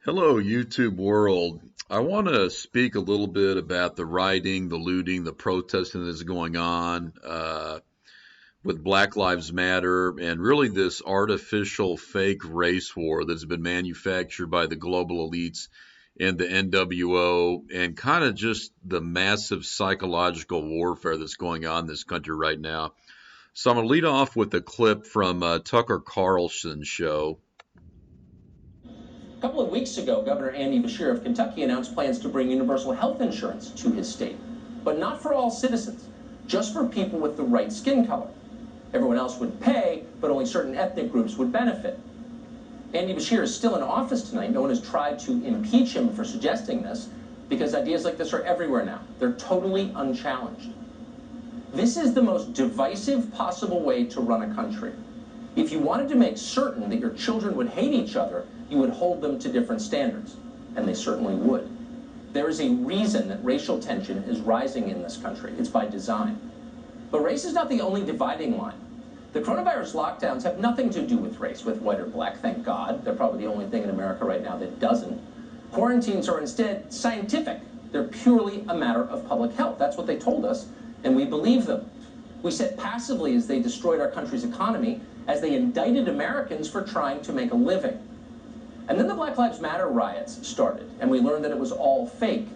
Hello, YouTube world. I want to speak a little bit about the rioting, the looting, the protesting that's going on with Black Lives Matter, and really this artificial fake race war that's been manufactured by the global elites and the NWO, and kind of just the massive psychological warfare that's going on in this country right now. So I'm going to lead off with a clip from Tucker Carlson's show. A couple of weeks ago, Governor Andy Beshear of Kentucky announced plans to bring universal health insurance to his state, but not for all citizens, just for people with the right skin color. Everyone else would pay, but only certain ethnic groups would benefit. Andy Beshear is still in office tonight. No one has tried to impeach him for suggesting this, because ideas like this are everywhere now. They're totally unchallenged. This is the most divisive possible way to run a country. If you wanted to make certain that your children would hate each other, you would hold them to different standards, and they certainly would. There is a reason that racial tension is rising in this country. It's by design. But race is not the only dividing line. The coronavirus lockdowns have nothing to do with race, with white or black, thank God. They're probably the only thing in America right now that doesn't. Quarantines are instead scientific. They're purely a matter of public health. That's what they told us, and we believe them. We sat passively as they destroyed our country's economy, as they indicted Americans for trying to make a living. And then the Black Lives Matter riots started, and we learned that it was all fake.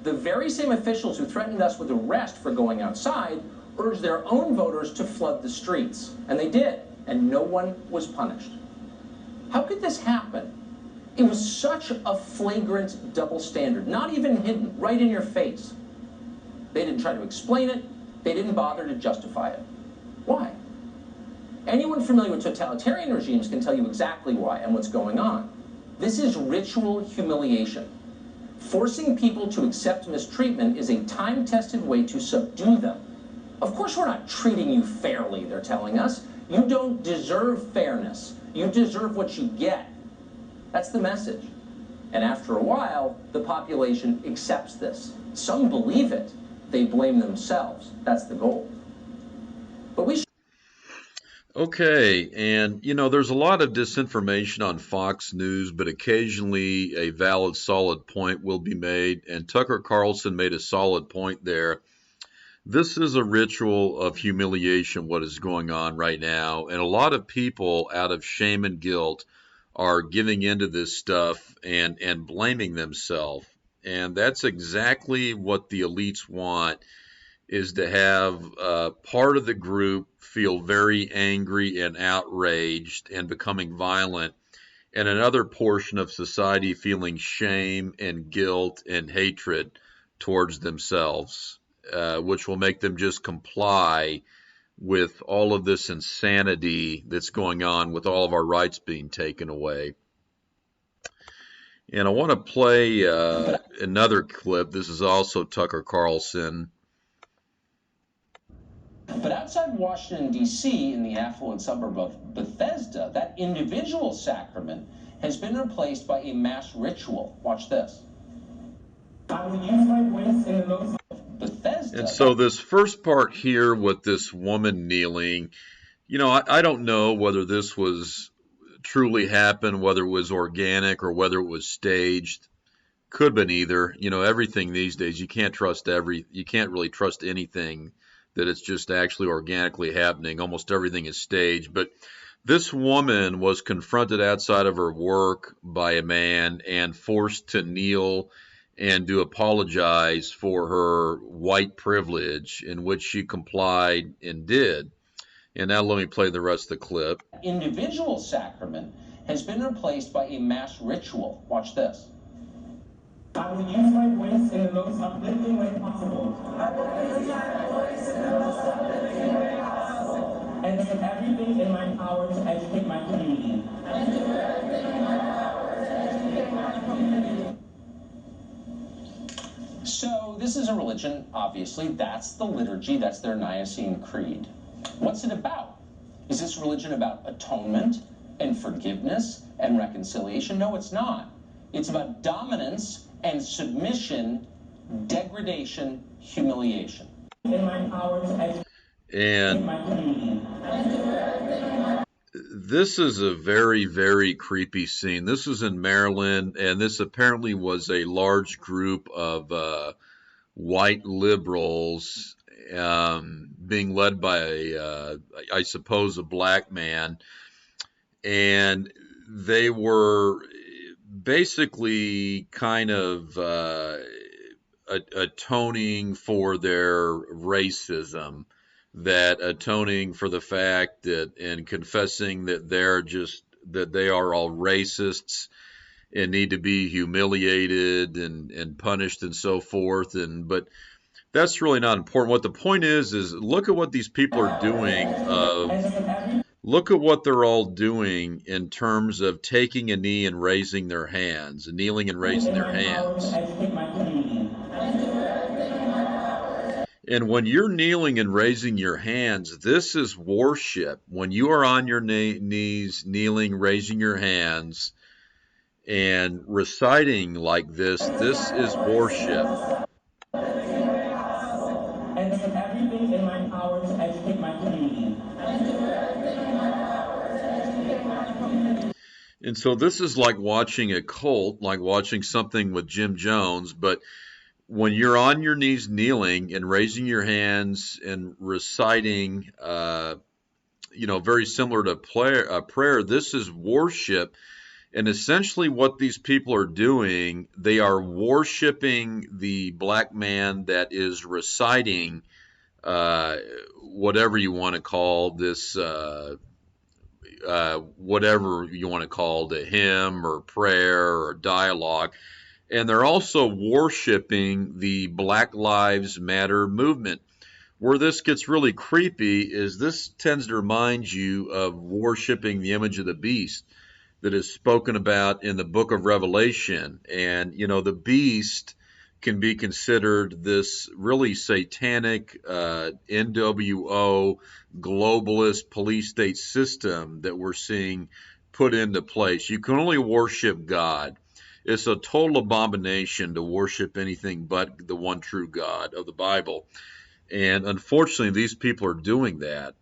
The very same officials who threatened us with arrest for going outside urged their own voters to flood the streets. And they did, and no one was punished. How could this happen? It was such a flagrant double standard, not even hidden, right in your face. They didn't try to explain it. They didn't bother to justify it. Why? Anyone familiar with totalitarian regimes can tell you exactly why and what's going on. This is ritual humiliation. Forcing people to accept mistreatment is a time-tested way to subdue them. Of course we're not treating you fairly, they're telling us. You don't deserve fairness. You deserve what you get. That's the message. And after a while, the population accepts this. Some believe it. They blame themselves. That's the goal. But we Okay, and there's a lot of disinformation on Fox News, but occasionally a valid, solid point will be made, and Tucker Carlson made a solid point there. This is a ritual of humiliation, what is going on right now, and a lot of people, out of shame and guilt, are giving into this stuff and blaming themselves. And that's exactly what the elites want, is to have part of the group feel very angry and outraged and becoming violent, and another portion of society feeling shame and guilt and hatred towards themselves, which will make them just comply with all of this insanity that's going on, with all of our rights being taken away. And I want to play another clip. This is also Tucker Carlson. But outside Washington, D.C., in the affluent suburb of Bethesda, that individual sacrament has been replaced by a mass ritual. Watch this. I will use my voice in the most Bethesda. And so this first part here with this woman kneeling, I don't know whether this was truly happened, whether it was organic or whether it was staged. Could have been either. Everything these days, you can't really trust anything that it's just actually organically happening. Almost everything is staged. But this woman was confronted outside of her work by a man and forced to kneel and to apologize for her white privilege, in which she complied and did. And now let me play the rest of the clip. Individual sacrament has been replaced by a mass ritual. Watch this. I will use my voice in the most uplifting way possible. I will use my voice in the most uplifting way possible. And do everything in my power to educate my community. And do everything in my power to educate my community. So this is a religion, obviously. That's the liturgy. That's their Nicene Creed. What's it about? Is this religion about atonement and forgiveness and reconciliation? No, it's not. It's about dominance and submission, degradation, humiliation. In my power to educate And my community. This is a very, very creepy scene. This is in Maryland, and this apparently was a large group of white liberals being led by, I suppose, a black man, and they were basically kind of atoning for their racism, that atoning for the fact that and confessing that they are all racists and need to be humiliated and punished and so forth. And but that's really not important. What the point is look at what these people are doing of look at what they're all doing in terms of taking a knee and raising their hands, kneeling and raising their hands. And when you're kneeling and raising your hands, this is worship. When you are on your knees, kneeling, raising your hands, and reciting like this is worship. And everything in my power to educate my community. And so this is like watching a cult, like watching something with Jim Jones, but when you're on your knees kneeling and raising your hands and reciting, very similar to prayer, this is worship. And essentially what these people are doing, they are worshiping the black man that is reciting whatever you want to call this, whatever you want to call the hymn or prayer or dialogue. And they're also worshiping the Black Lives Matter movement. Where this gets really creepy is this tends to remind you of worshiping the image of the beast that is spoken about in the book of Revelation. And, the beast can be considered this really satanic NWO globalist police state system that we're seeing put into place. You can only worship God. It's a total abomination to worship anything but the one true God of the Bible. And unfortunately, these people are doing that.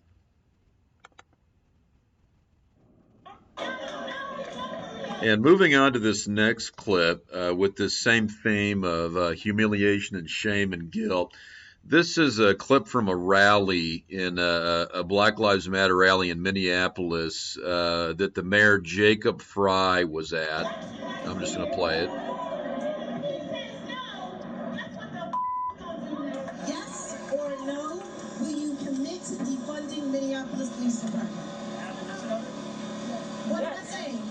And moving on to this next clip with this same theme of humiliation and shame and guilt. This is a clip from a rally in a Black Lives Matter rally in Minneapolis that the mayor Jacob Fry was at. I'm just going to play it. Yes or no, will you commit to defunding Minneapolis Police Department? What am I saying?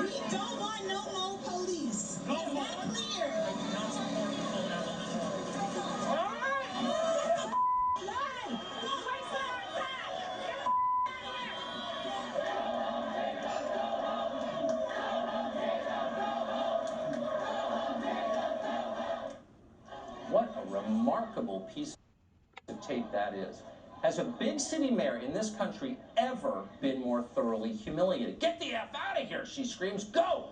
We don't want no more police. Is that clear? What a remarkable piece of tape that is. Has a big city mayor in this country ever been more thoroughly humiliated? Get the F out of here, she screams. Go!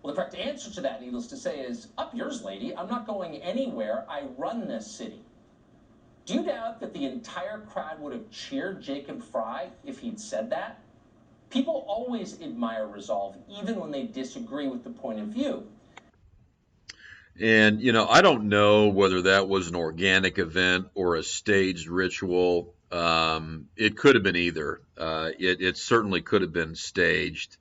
Well, the correct answer to that, needless to say, is up yours, lady. I'm not going anywhere. I run this city. Do you doubt that the entire crowd would have cheered Jacob Fry if he'd said that? People always admire resolve, even when they disagree with the point of view. And, I don't know whether that was an organic event or a staged ritual. It could have been either. It certainly could have been staged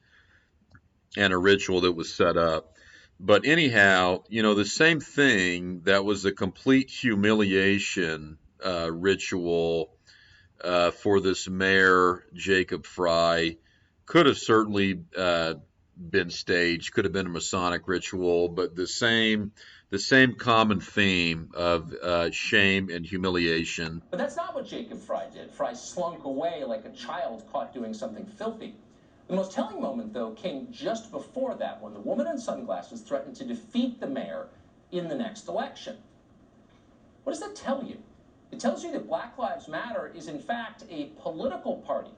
and a ritual that was set up. But anyhow, the same thing that was a complete humiliation ritual for this mayor, Jacob Fry, could have certainly been staged, could have been a Masonic ritual, but the same common theme of shame and humiliation. But that's not what Jacob Fry did. Fry slunk away like a child caught doing something filthy. The most telling moment, though, came just before that, when the woman in sunglasses threatened to defeat the mayor in the next election. What does that tell you? It tells you that Black Lives Matter is, in fact, a political party,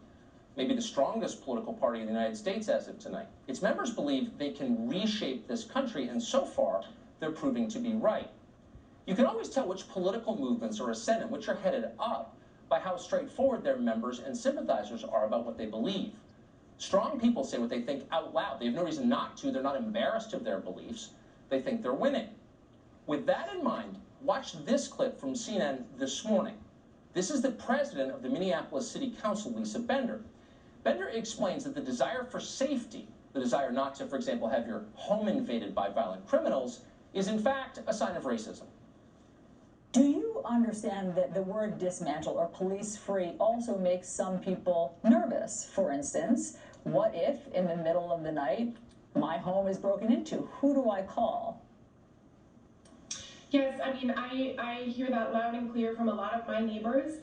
maybe the strongest political party in the United States as of tonight. Its members believe they can reshape this country, and so far, they're proving to be right. You can always tell which political movements are ascendant, which are headed up, by how straightforward their members and sympathizers are about what they believe. Strong people say what they think out loud. They have no reason not to. They're not embarrassed of their beliefs. They think they're winning. With that in mind, watch this clip from CNN this morning. This is the president of the Minneapolis City Council, Lisa Bender. Bender explains that the desire for safety, the desire not to, for example, have your home invaded by violent criminals, is in fact a sign of racism. Do you understand that the word dismantle or police free also makes some people nervous? For instance, what if in the middle of the night my home is broken into? Who do I call? Yes, I mean, I hear that loud and clear from a lot of my neighbors.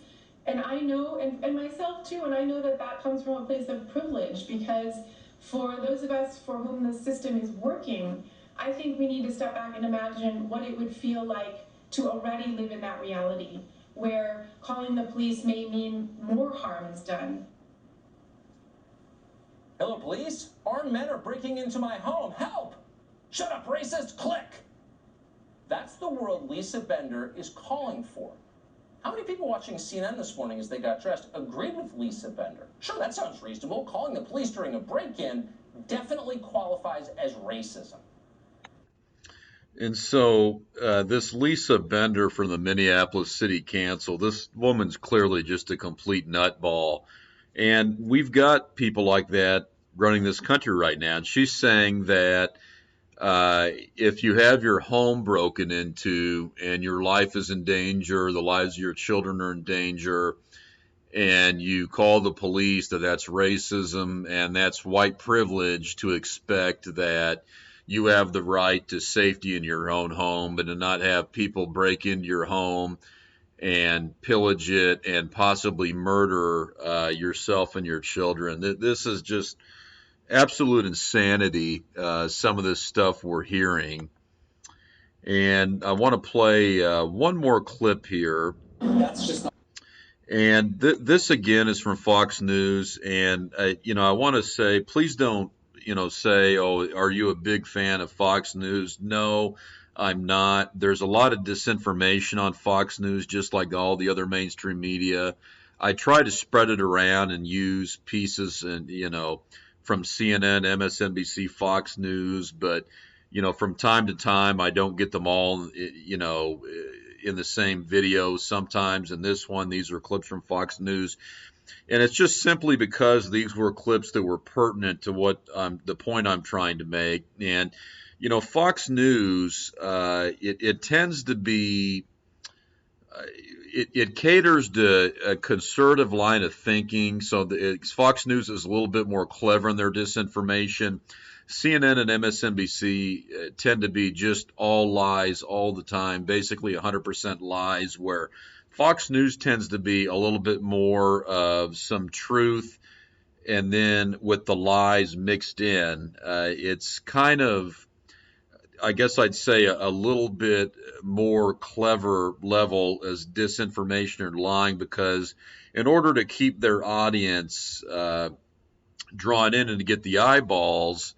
And I know, and myself too, and I know that that comes from a place of privilege, because for those of us for whom the system is working, I think we need to step back and imagine what it would feel like to already live in that reality, where calling the police may mean more harm is done. Hello, police? Armed men are breaking into my home. Help! Shut up, racist! Click! That's the world Lisa Bender is calling for. How many people watching CNN this morning as they got dressed agreed with Lisa Bender? Sure, that sounds reasonable. Calling the police during a break-in definitely qualifies as racism. And so this Lisa Bender from the Minneapolis City Council, this woman's clearly just a complete nutball. And we've got people like that running this country right now. And she's saying that if you have your home broken into and your life is in danger, the lives of your children are in danger, and you call the police, that's racism and that's white privilege to expect that you have the right to safety in your own home and to not have people break into your home and pillage it and possibly murder yourself and your children. This is just absolute insanity, some of this stuff we're hearing. And I want to play one more clip here. That's just not. And this again is from Fox News. And, I want to say, please don't, say, oh, are you a big fan of Fox News? No, I'm not. There's a lot of disinformation on Fox News, just like all the other mainstream media. I try to spread it around and use pieces and, from CNN, MSNBC, Fox News, but from time to time I don't get them all, in the same video. Sometimes in this one, these are clips from Fox News, and it's just simply because these were clips that were pertinent to what the point I'm trying to make. And Fox News, it tends to be. It caters to a conservative line of thinking, so Fox News is a little bit more clever in their disinformation. CNN and MSNBC tend to be just all lies all the time, basically 100% lies, where Fox News tends to be a little bit more of some truth, and then with the lies mixed in, it's kind of, I guess I'd say a little bit more clever level as disinformation or lying, because in order to keep their audience drawn in and to get the eyeballs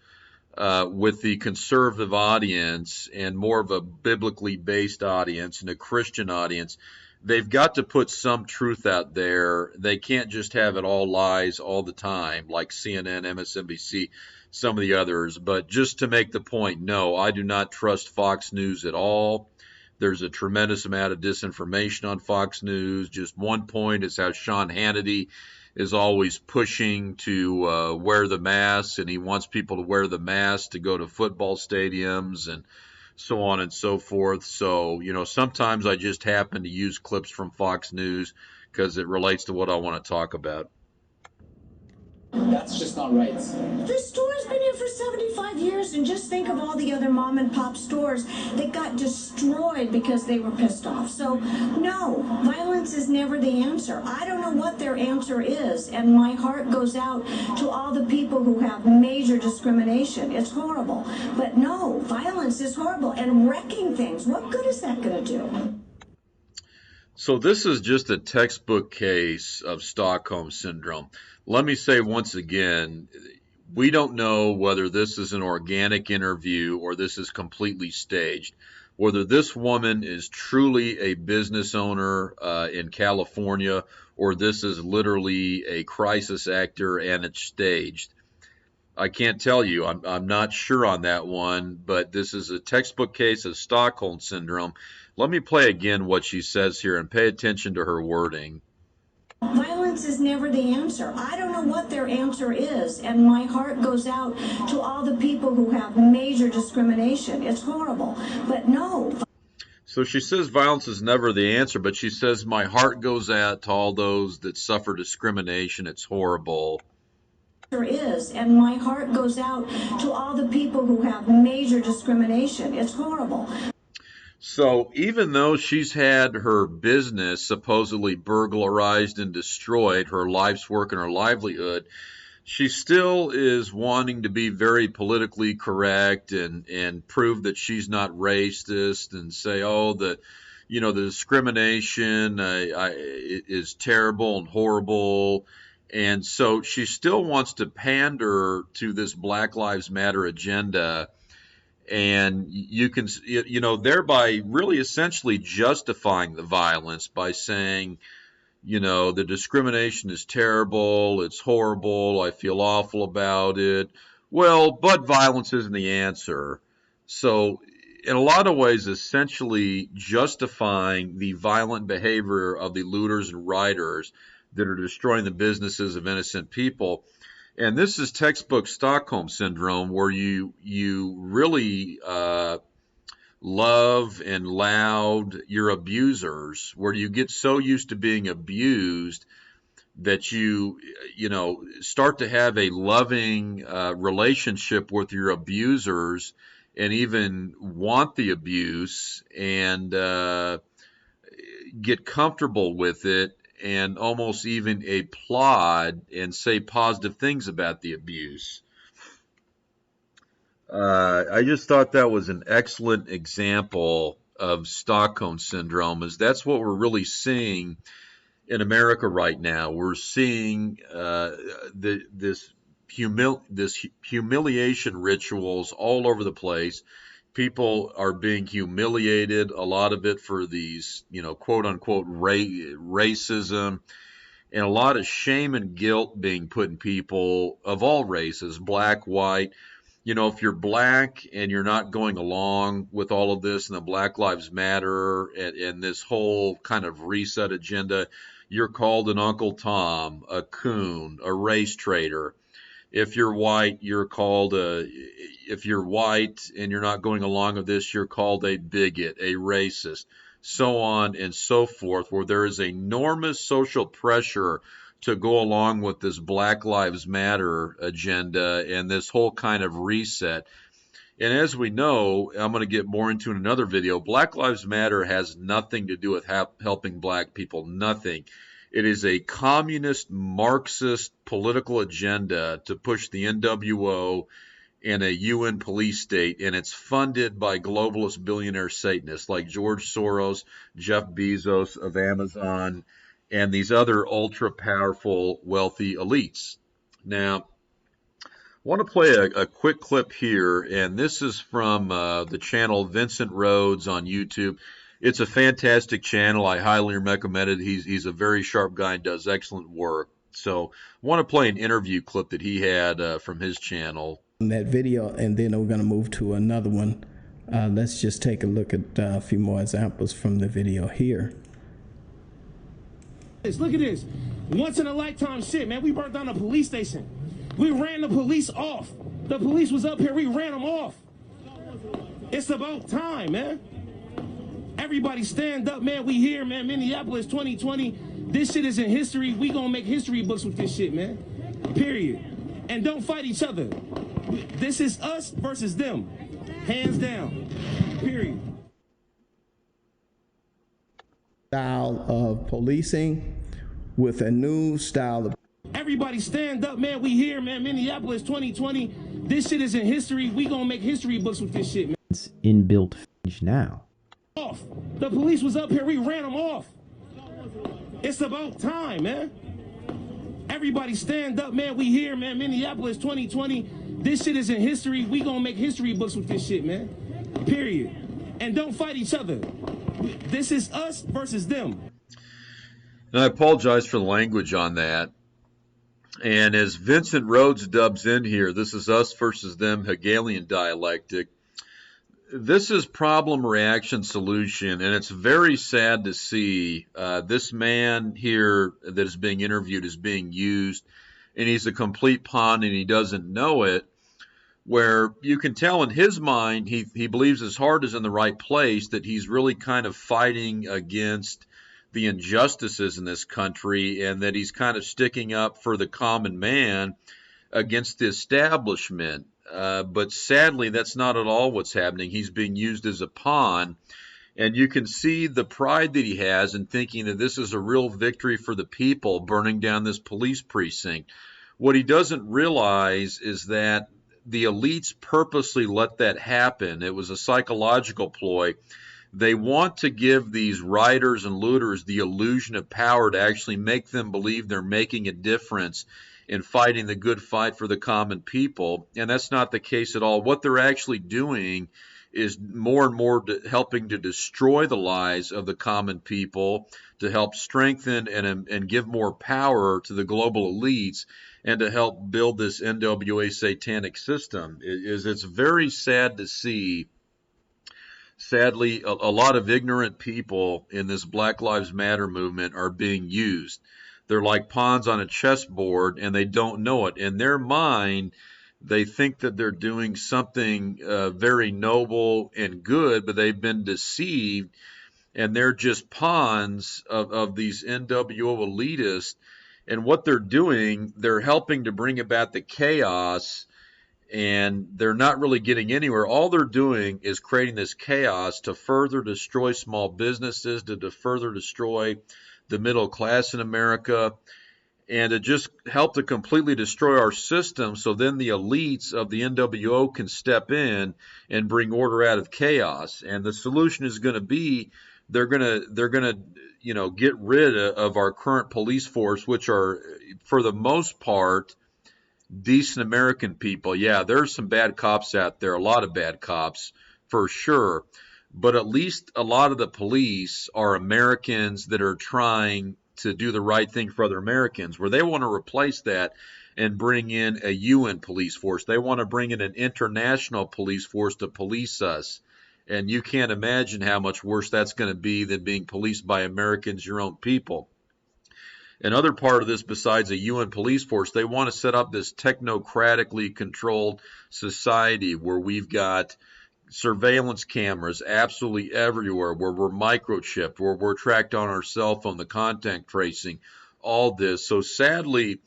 with the conservative audience and more of a biblically based audience and a Christian audience, they've got to put some truth out there. They can't just have it all lies all the time like CNN, MSNBC, some of the others. But just to make the point, no, I do not trust Fox News at all. There's a tremendous amount of disinformation on Fox News. Just one point is how Sean Hannity is always pushing to wear the mask, and he wants people to wear the mask to go to football stadiums and so on and so forth. So, sometimes I just happen to use clips from Fox News because it relates to what I want to talk about. That's just not right. The store's been here for 75 years, and just think of all the other mom and pop stores that got destroyed because they were pissed off. So, no, violence is never the answer. I don't know what their answer is, and my heart goes out to all the people who have major discrimination. It's horrible. But no, violence is horrible, and wrecking things, what good is that going to do? So this is just a textbook case of Stockholm Syndrome. Let me say once again, we don't know whether this is an organic interview or this is completely staged. whether this woman is truly a business owner in California, or this is literally a crisis actor and it's staged. I can't tell you. I'm not sure on that one, but this is a textbook case of Stockholm syndrome. Let me play again what she says here and pay attention to her wording. Violence is never the answer. I don't know what their answer is, and my heart goes out to all the people who have major discrimination. It's horrible, but no. So she says violence is never the answer, but she says my heart goes out to all those that suffer discrimination. It's horrible. Is, and my heart goes out to all the people who have major discrimination. It's horrible. So even though she's had her business supposedly burglarized and destroyed, her life's work and her livelihood, she still is wanting to be very politically correct and prove that she's not racist and say, oh, the discrimination is terrible and horrible. And so she still wants to pander to this Black Lives Matter agenda. And you can, thereby really essentially justifying the violence by saying, the discrimination is terrible, it's horrible, I feel awful about it. Well, but violence isn't the answer. So, in a lot of ways, essentially justifying the violent behavior of the looters and rioters that are destroying the businesses of innocent people. And this is textbook Stockholm syndrome, where you really love and laud your abusers, where you get so used to being abused that you start to have a loving relationship with your abusers and even want the abuse and get comfortable with it and almost even applaud and say positive things about the abuse. I just thought that was an excellent example of Stockholm syndrome, as that's what we're really seeing in America right now. We're seeing this humiliation rituals all over the place. People are being humiliated, a lot of it for these, quote unquote racism, and a lot of shame and guilt being put in people of all races, black, white. If you're black and you're not going along with all of this and the Black Lives Matter and this whole kind of reset agenda, you're called an Uncle Tom, a coon, a race traitor. If you're white, if you're white and you're not going along with this, you're called a bigot, a racist, so on and so forth, where there is enormous social pressure to go along with this Black Lives Matter agenda and this whole kind of reset. And as we know, I'm going to get more into in another video, Black Lives Matter has nothing to do with helping black people, nothing. It is a communist, Marxist political agenda to push the NWO in a UN police state, and it's funded by globalist billionaire Satanists like George Soros, Jeff Bezos of Amazon, and these other ultra-powerful, wealthy elites. Now, I want to play a quick clip here, and this is from the channel Vincent Rhodes on YouTube. It's a fantastic channel. I highly recommend it. He's a very sharp guy and does excellent work. So I want to play an interview clip that he had from his channel. That video, and then we're going to move to another one. Let's just take a look at a few more examples from the video here. Look at this. Once in a lifetime shit, man. We burnt down a police station. We ran the police off. The police was up here. We ran them off. It's about time, man. Everybody stand up, man. We here, man. Minneapolis 2020. This shit is in history. We gonna make history books with this shit, man. Period. And don't fight each other. This is us versus them. Hands down. Period. Style of policing with a new style of... Everybody stand up, man. We here, man. Minneapolis 2020. This shit is in history. We gonna make history books with this shit, man. It's inbuilt now. Off. The police was up here. We ran them off. It's about time, man. Everybody stand up, man. We here, man. Minneapolis 2020. This shit is in history. We gonna make history books with this shit, man. Period. and don't fight each other. This is us versus them. And I apologize for the language on that. And as Vincent Rhodes dubs in here, this is us versus them Hegelian dialectic. This is problem, reaction, solution, and it's very sad to see this man here that is being interviewed is being used, and he's a complete pawn and he doesn't know it, where you can tell in his mind he believes his heart is in the right place, that he's really kind of fighting against the injustices in this country, and that he's kind of sticking up for the common man against the establishment. But sadly, that's not at all what's happening. He's being used as a pawn, and you can see the pride that he has in thinking that this is a real victory for the people, burning down this police precinct. What he doesn't realize is that the elites purposely let that happen. It was a psychological ploy. They want to give these rioters and looters the illusion of power to actually make them believe they're making a difference in fighting the good fight for the common people. And that's not the case at all. What they're actually doing is more and more helping to destroy the lives of the common people, to help strengthen and give more power to the global elites, and to help build this NWA satanic system. It's very sad to see. Sadly, a lot of ignorant people in this Black Lives Matter movement are being used. They're like pawns on a chessboard, and they don't know it. In their mind, they think that they're doing something very noble and good, but they've been deceived, and they're just pawns of these NWO elitists. And what they're doing, they're helping to bring about the chaos, and they're not really getting anywhere. All they're doing is creating this chaos to further destroy small businesses, to further destroy the middle class in America, and to just help to completely destroy our system, so then the elites of the NWO can step in and bring order out of chaos. And the solution is going to be they're going to get rid of our current police force, which are, for the most part, decent American people. Yeah, there's some bad cops out there, a lot of bad cops for sure, but at least a lot of the police are Americans that are trying to do the right thing for other Americans. Where they want to replace that and bring in a UN police force. They want to bring in an international police force to police us. And you can't imagine how much worse that's going to be than being policed by Americans, your own people. Another part of this, besides a UN police force, they want to set up this technocratically controlled society where we've got surveillance cameras absolutely everywhere, where we're microchipped, where we're tracked on our cell phone, the contact tracing, all this. So sadly,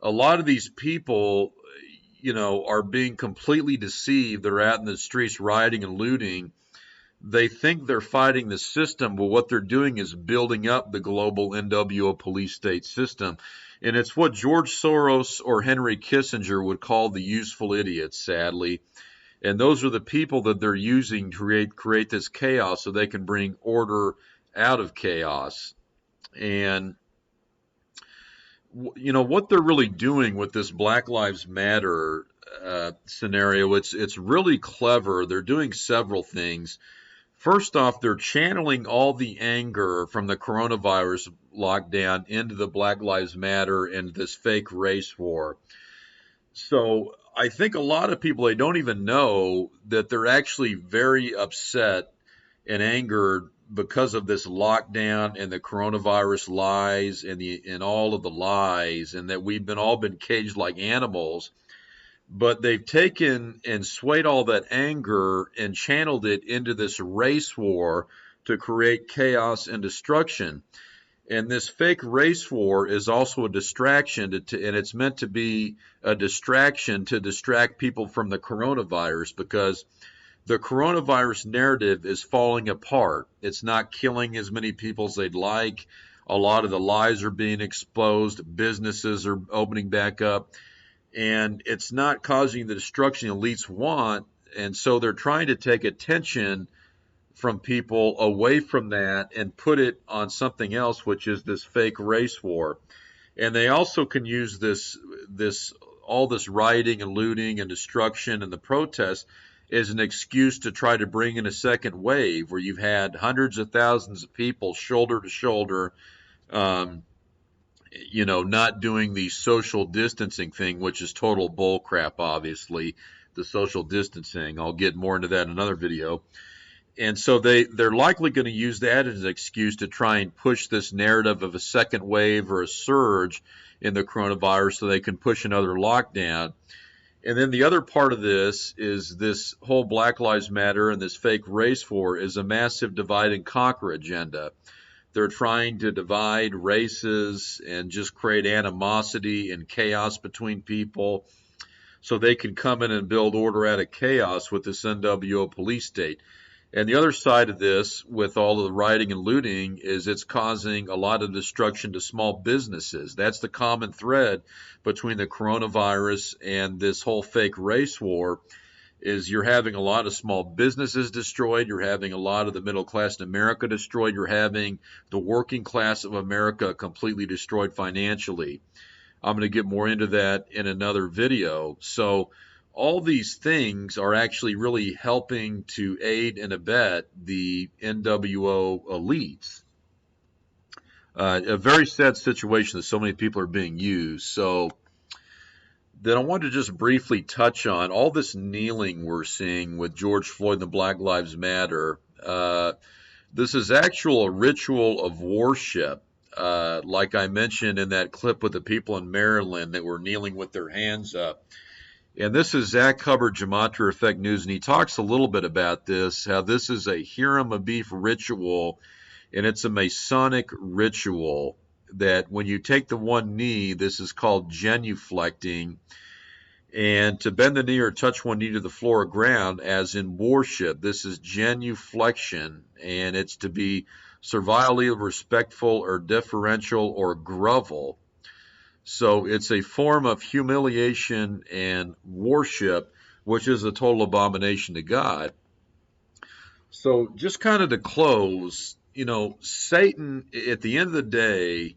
a lot of these people, are being completely deceived. They're out in the streets rioting and looting. They think they're fighting the system, but what they're doing is building up the global NWO police state system. And it's what George Soros or Henry Kissinger would call the useful idiots, sadly. And those are the people that they're using to create this chaos so they can bring order out of chaos. And, what they're really doing with this Black Lives Matter scenario, it's really clever. They're doing several things. First off, they're channeling all the anger from the coronavirus lockdown into the Black Lives Matter and this fake race war. So I think a lot of people, they don't even know that they're actually very upset and angered because of this lockdown and the coronavirus lies and all of the lies, and that we've all been caged like animals. But they've taken and swayed all that anger and channeled it into this race war to create chaos and destruction. And this fake race war is also a distraction, and it's meant to be a distraction to distract people from the coronavirus, because the coronavirus narrative is falling apart. It's not killing as many people as they'd like. A lot of the lies are being exposed. Businesses are opening back up. And it's not causing the destruction elites want. And so they're trying to take attention from people away from that and put it on something else, which is this fake race war. And they also can use all this rioting and looting and destruction and the protests is an excuse to try to bring in a second wave where you've had hundreds of thousands of people shoulder to shoulder, um, not doing the social distancing thing, which is total bull crap, obviously, the social distancing. I'll get more into that in another video. And so they're likely going to use that as an excuse to try and push this narrative of a second wave or a surge in the coronavirus so they can push another lockdown. And then the other part of this is this whole Black Lives Matter and this fake race war is a massive divide and conquer agenda. They're trying to divide races and just create animosity and chaos between people so they can come in and build order out of chaos with this NWO police state. And the other side of this, with all of the rioting and looting, is it's causing a lot of destruction to small businesses. That's the common thread between the coronavirus and this whole fake race war, is you're having a lot of small businesses destroyed. You're having a lot of the middle class in America destroyed. You're having the working class of America completely destroyed financially. I'm going to get more into that in another video. So all these things are actually really helping to aid and abet the NWO elites. A very sad situation that so many people are being used. So then I wanted to just briefly touch on all this kneeling we're seeing with George Floyd and the Black Lives Matter. This is actual a ritual of worship. Like I mentioned in that clip with the people in Maryland that were kneeling with their hands up. And this is Zach Hubbard, Gematria Effect News, and he talks a little bit about this, how this is a Hiram Abif ritual, and it's a Masonic ritual that when you take the one knee, this is called genuflecting, and to bend the knee or touch one knee to the floor or ground, as in worship, this is genuflection, and it's to be servilely respectful or deferential or grovel. So it's a form of humiliation and worship, which is a total abomination to God. So just kind of to close, Satan, at the end of the day,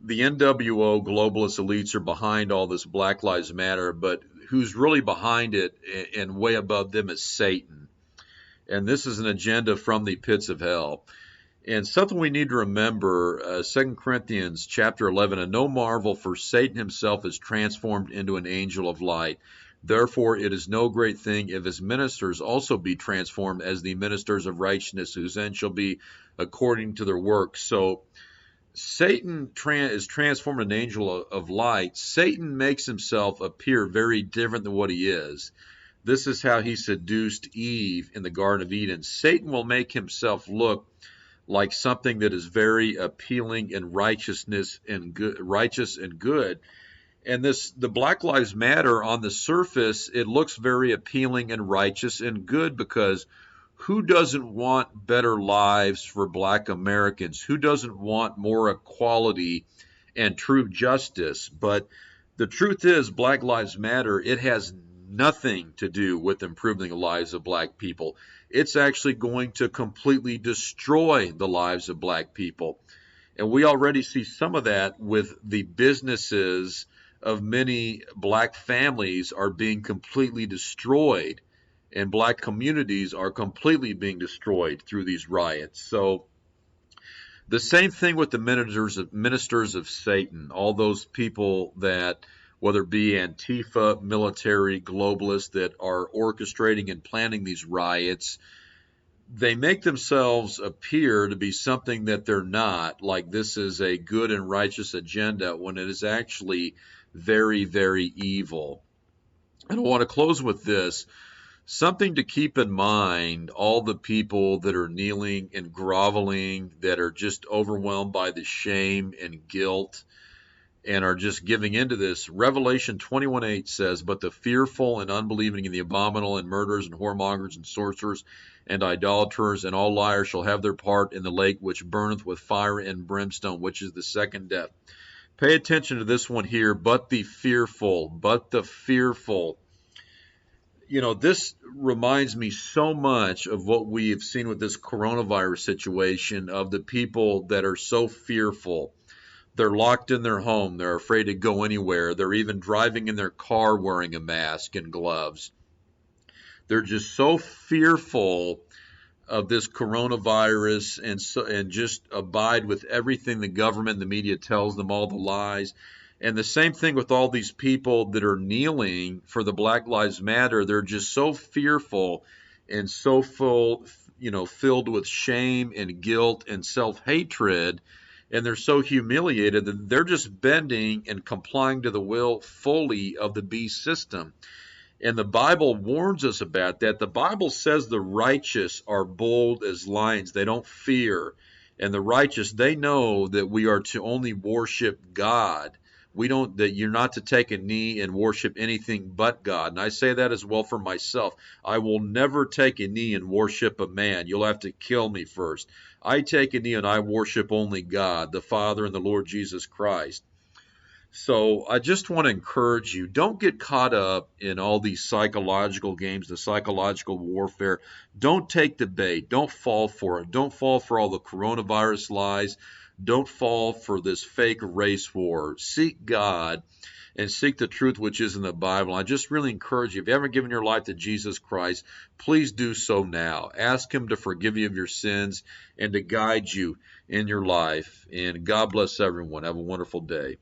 the NWO globalist elites are behind all this Black Lives Matter, but who's really behind it and way above them is Satan. And this is an agenda from the pits of hell. And something we need to remember, 2 Corinthians chapter 11, and no marvel, for Satan himself is transformed into an angel of light. Therefore, it is no great thing if his ministers also be transformed as the ministers of righteousness, whose end shall be according to their works. So Satan is transformed an angel of light. Satan makes himself appear very different than what he is. This is how he seduced Eve in the Garden of Eden. Satan will make himself look like something that is very appealing and righteous and good. And the Black Lives Matter, on the surface, it looks very appealing and righteous and good, because who doesn't want better lives for Black Americans? Who doesn't want more equality and true justice? But the truth is, Black Lives Matter, it has nothing to do with improving the lives of Black people. It's actually going to completely destroy the lives of Black people. And we already see some of that with the businesses of many Black families are being completely destroyed, and Black communities are completely being destroyed through these riots. So the same thing with the ministers of Satan, all those people that, whether it be Antifa, military, globalists that are orchestrating and planning these riots, they make themselves appear to be something that they're not, like this is a good and righteous agenda, when it is actually very, very evil. And I want to close with this. Something to keep in mind, all the people that are kneeling and groveling, that are just overwhelmed by the shame and guilt and are just giving into this. Revelation 21:8 says, "But the fearful and unbelieving and the abominable and murderers and whoremongers and sorcerers and idolaters and all liars shall have their part in the lake which burneth with fire and brimstone," which is the second death. Pay attention to this one here, but the fearful, but the fearful. This reminds me so much of what we have seen with this coronavirus situation, of the people that are so fearful. They're locked in their home. They're afraid to go anywhere. They're even driving in their car wearing a mask and gloves. They're just so fearful of this coronavirus, and just abide with everything the government and the media tells them, all the lies. And the same thing with all these people that are kneeling for the Black Lives Matter. They're just so fearful and so filled with shame and guilt and self-hatred, and they're so humiliated that they're just bending and complying to the will fully of the beast system. And the Bible warns us about that. The Bible says the righteous are bold as lions. They don't fear. And the righteous, they know that we are to only worship God. That you're not to take a knee and worship anything but God. And I say that as well for myself. I will never take a knee and worship a man. You'll have to kill me first. I take a knee and I worship only God, the Father and the Lord Jesus Christ. So I just want to encourage you, don't get caught up in all these psychological games, the psychological warfare. Don't take the bait. Don't fall for it. Don't fall for all the coronavirus lies. Don't fall for this fake race war. Seek God and seek the truth which is in the Bible. I just really encourage you, if you haven't given your life to Jesus Christ, please do so now. Ask him to forgive you of your sins and to guide you in your life. And God bless everyone. Have a wonderful day.